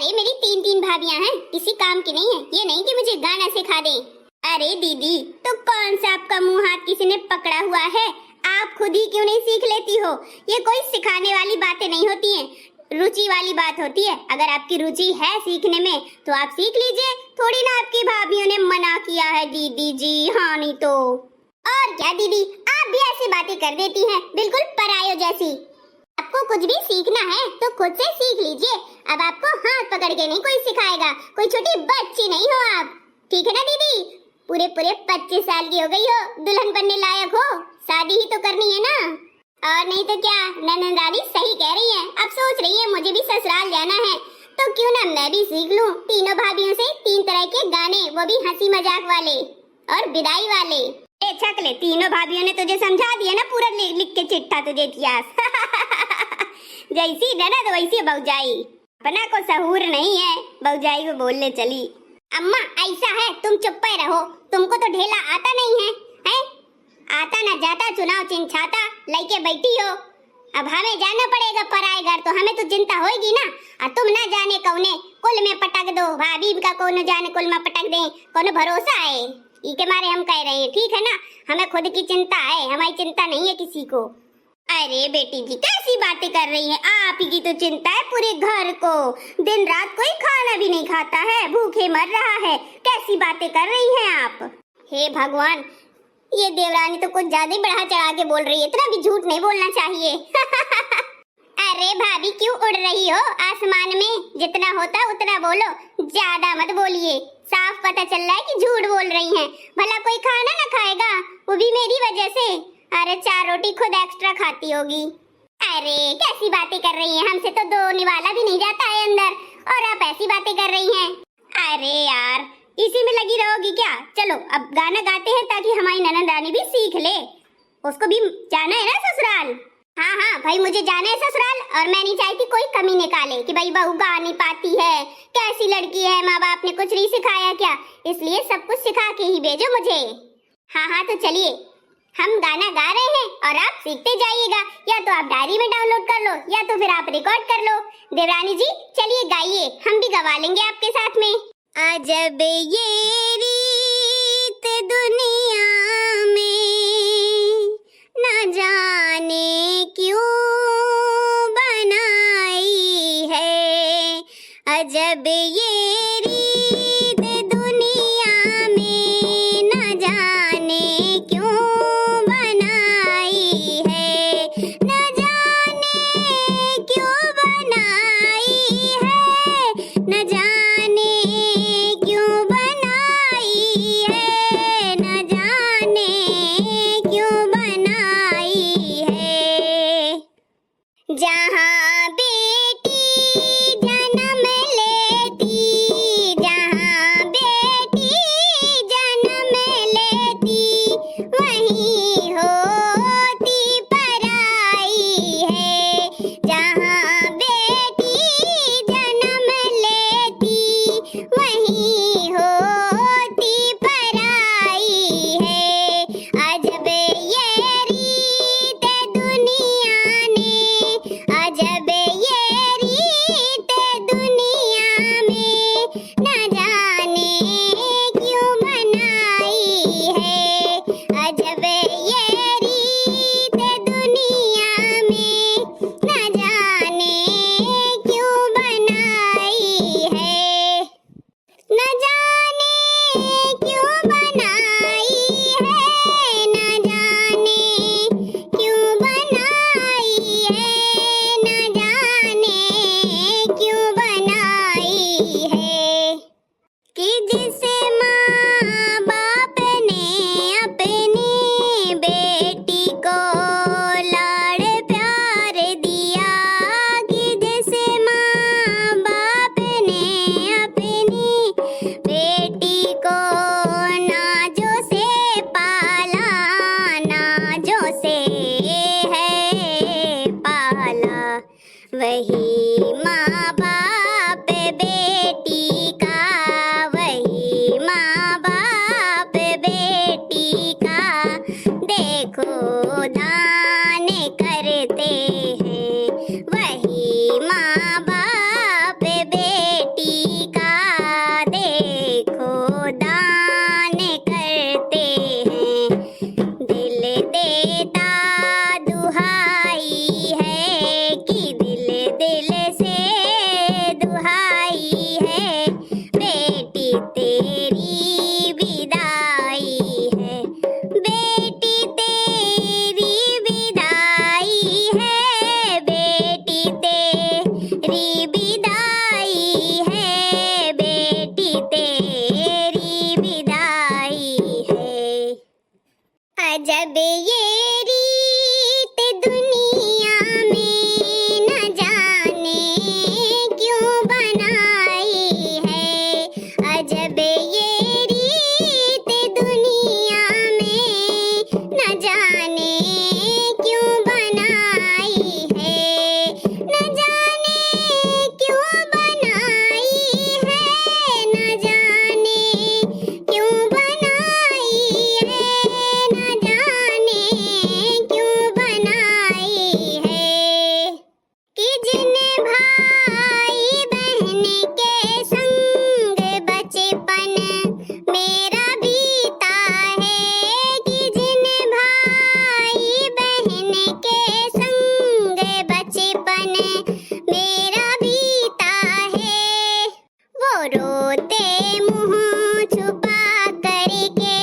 अरे मेरी तीन तीन भाभियां हैं, किसी काम की नहीं है। ये नहीं कि मुझे गाना सिखा दे। अरे दीदी, तो कौन सा आपका मुंह हाथ किसी ने पकड़ा हुआ है? आप खुद ही क्यों नहीं सीख लेती हो? ये कोई सिखाने वाली बातें नहीं होती हैं, रुचि वाली बात होती है। अगर आपकी रुचि है सीखने में तो आप सीख लीजिए। थोड़ी ना आपकी भाभियों ने मना किया है दीदी जी। हाँ नहीं तो और क्या दीदी, आप भी ऐसी बातें कर देती हैं, बिल्कुल परायों जैसी। आपको कुछ भी सीखना है तो खुद से सीख लीजिए। अब आपको हाथ पकड़ के नहीं कोई सिखाएगा। कोई छोटी बच्ची नहीं हो आप, ठीक है ना दीदी? पूरे 25 साल की हो गई हो, दुल्हन बनने लायक हो, शादी ही तो करनी है ना। और नहीं तो क्या, ननद दादी सही कह रही है। अब सोच रही है मुझे भी ससुराल जाना है, तो क्यों ना मैं भी सीख लूं तीनों भाभियों से 3 तरह के गाने, वो भी हंसी मजाक वाले और विदाई वाले। ए छकले, तीनों भाभियों ने तुझे समझा दिया ना, पूरा लिख के चिट्ठा तुझे इतिहास। जैसी ननद वैसी भौजाई, अपना को सहूर नहीं है, भौजाई को बोलने चली। अम्मा ऐसा है, तुम चुप ही रहो, तुमको तो ढेला आता नहीं है, हैं? आता ना जाता चुनाव चिन्ह छाता लेके बैठी हो। अब हमें जाना पड़ेगा पराए घर, तो हमें तो चिंता होगी ना। और तुम ना जाने कौने कुल में पटक दो, भाभी का कौन जाने कुल में पटक दे, कौन भरोसा है? ई के मारे हम कह रहे हैं, ठीक है ना? हमें खुद की चिंता है, हमारी चिंता नहीं है किसी को। अरे बेटी जी, कैसी बातें कर रही हैं? आप ही की तो चिंता है पूरे घर को। दिन रात कोई खाना भी नहीं खाता है, भूखे मर रहा है। कैसी बातें कर रही हैं आप? हे भगवान, ये देवरानी तो कुछ ज्यादा बढ़ा चढ़ा के बोल रही है। इतना भी झूठ नहीं बोलना चाहिए। अरे भाभी, क्यों उड़ रही हो आसमान में? जितना होता उतना बोलो, ज्यादा मत बोलिए। साफ पता चल रहा है कि झूठ बोल रही हैं। भला कोई खाना ना खाएगा, वो भी मेरी वजह से? अरे 4 रोटी खुद एक्स्ट्रा खाती होगी। अरे कैसी बातें कर रही हैं? हमसे तो 2 निवाला भी नहीं जाता है अंदर, और आप ऐसी बातें कर रही हैं। अरे यार, इसी में लगी रहोगी क्या? चलो अब गाना गाते हैं ताकि हमारी ननद रानी भी सीख ले। उसको भी जाना है ना ससुराल। हाँ हाँ भाई, मुझे जाना है ससुराल, और मैं नहीं चाहती कोई कमी निकाले कि भाई बहू गा नहीं पाती है, कैसी लड़की है, माँ बाप ने कुछ नहीं सिखाया क्या? इसलिए सब कुछ सिखा के ही भेजो मुझे। हाँ हाँ, तो चलिए हम गाना गा रहे हैं और आप सीखते जाइएगा। या तो आप डायरी में डाउनलोड कर लो, या तो फिर आप रिकॉर्ड कर लो। देवरानी जी चलिए गाइए, हम भी गवा लेंगे आपके साथ में। अजब ये रीत दुनिया में, न जाने क्यों बनाई है। अजब ये रीत दुनिया में, न जाने क्यों बनाई है। न जाने क्यों बनाई है, न जाने क्यों बनाई है, न जाने क्यों बनाई है। जहाँ बेटी जन्म लेती, जहाँ बेटी जन्म लेती, वहीं होती पराई है। जहाँ बेटी जन्म लेती, वहीं होती पराई है। अजब ये रीत दुनिया ने, अजब ये रीत दुनिया में, न जाने क्यों बनाई है। अजब ये रीत दुनिया में, न जाने क्यों बनाई है। न जाने क्यों बनाई है, न जाने क्यों बनाई है, न जाने क्यों बनाई है। कि जिसे माँ बाप ने अपनी बेटी को लाड़ प्यार दिया, कि जिसे माँ बाप ने अपनी बेटी को नाजों से पाला, नाजों से है पाला, वही माँ बाप बेटी का, वही सुहाई है, बेटी तेरी विदाई है, बेटी तेरी विदाई है, बेटी तेरी विदाई है, बेटी तेरी विदाई है। अजब ये रीत दुनिया में न जाने क्यों बनाई है, अजब ये रीत दुनिया में न जाने क्यों बनाई है, न जाने क्यों बनाई है, न जाने क्यों बनाई है, न जाने क्यों बनाई है। कि जिन भाई बहन के संग बचपन मेरा बीता है, कि जिन भाई बहन के संग बचपन मेरा बीता है, वो रोते मुंह छुपा करके,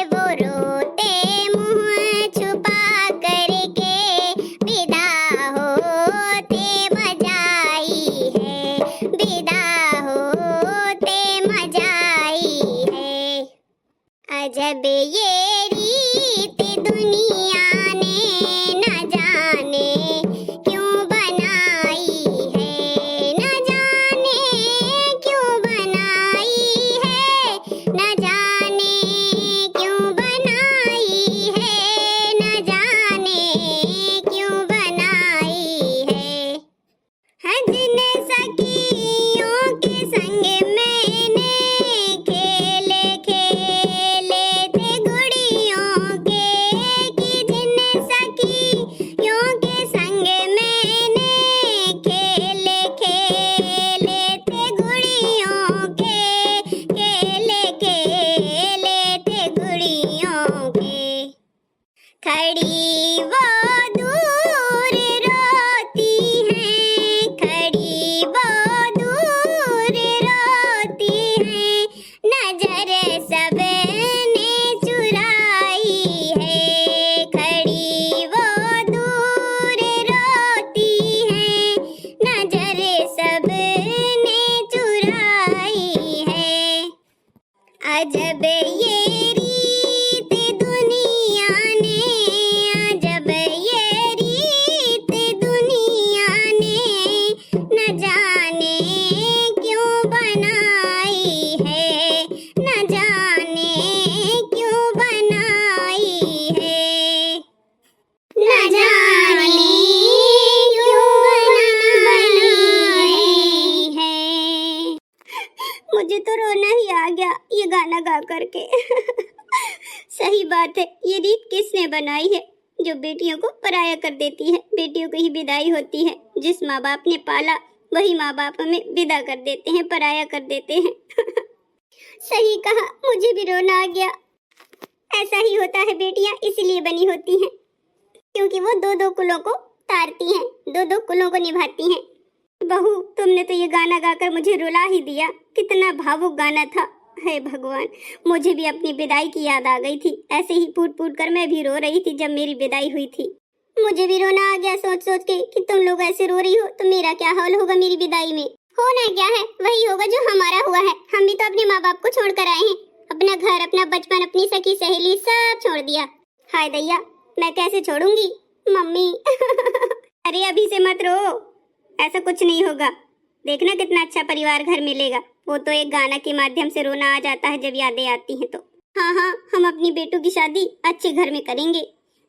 वो रोते मुंह छुपा करके विदा होते मजाई है, विदा होते मजाई है। अजब ये रीत दुनिया ने न जाने क्यों बनाई है, न जाने क्यों बनाई है, न जाने क्यों बनाई है, न जाने क्यों बनाई है। जिन सखियों के संग मैंने खेले खेले थे गुड़ियों के, कि जिन सखियों के संग मैंने खेले खेले थे गुड़ियों के, खेले खेले थे गुड़ियों के, खड़ी वो दूर रोती हैं, खड़ी वो दूर रोती हैं, नजर सबने चुराई है, खड़ी वो दूर रोती हैं, नजर सबने चुराई है। अजब ये रीत दुनिया ने, अजब ये रीत दुनिया ने न जाने क्यों बनाई है, न जाने क्यों बनाई है, न जाने क्यों बनाई है। मुझे तो रोना ही आ गया ये गाना गा करके। सही बात है, ये रीत किसने बनाई है जो बेटियों को पराया कर देती है, बेटियों को ही विदाई होती है, जिस माँ बाप ने पाला वही माँ बाप हमें विदा कर देते हैं, पराया कर देते हैं। सही कहा, मुझे भी रोना आ गया। ऐसा ही होता है, बेटियां इसलिए बनी होती हैं क्योंकि वो दो दो कुलों को तारती हैं, दो दो कुलों को निभाती हैं। बहू, तुमने तो ये गाना गाकर मुझे रुला ही दिया, कितना भावुक गाना था। हे भगवान, मुझे भी अपनी विदाई की याद आ गई थी, ऐसे ही फूट फूट कर मैं भी रो रही थी जब मेरी विदाई हुई थी। मुझे भी रोना आ गया सोच सोच के कि तुम लोग ऐसे रो रही हो तो मेरा क्या हाल होगा मेरी विदाई में। होना क्या है, वही होगा जो हमारा हुआ है। हम भी तो अपने माँ बाप को छोड़ कर आए हैं, अपना घर, अपना बचपन, अपनी सखी सहेली सब छोड़ दिया। हाय दैया, मैं कैसे छोड़ूंगी मम्मी। अरे अभी से मत रो, ऐसा कुछ नहीं होगा, देखना कितना अच्छा परिवार घर मिलेगा। वो तो एक गाना के माध्यम से रोना आ जाता है जब यादें आती हैं तो। हाँ हाँ, हम अपनी बेटू की शादी अच्छे घर में करेंगे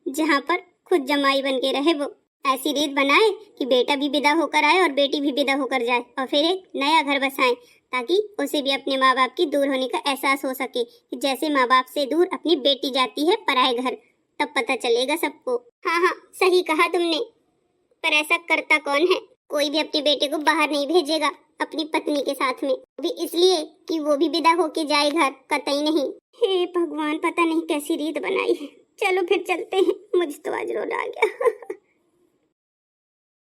जहाँ पर खुद जमाई बन के रहे। वो ऐसी रीत बनाए कि बेटा भी विदा होकर आए और बेटी भी विदा होकर जाए, और फिर एक नया घर बसाएं ताकि उसे भी अपने माँ बाप की दूर होने का एहसास हो सके कि जैसे माँ बाप से दूर अपनी बेटी जाती है पराए घर, तब पता चलेगा सबको। हाँ हाँ, सही कहा तुमने, पर ऐसा करता कौन है? कोई भी अपने बेटे को बाहर नहीं भेजेगा अपनी पत्नी के साथ में, भी इसलिए कि वो भी विदा होके जाए घर, कतई नहीं। हे भगवान, पता नहीं कैसी रीत बनाई है। चलो फिर चलते हैं, मुझे तो आज रोना आ गया।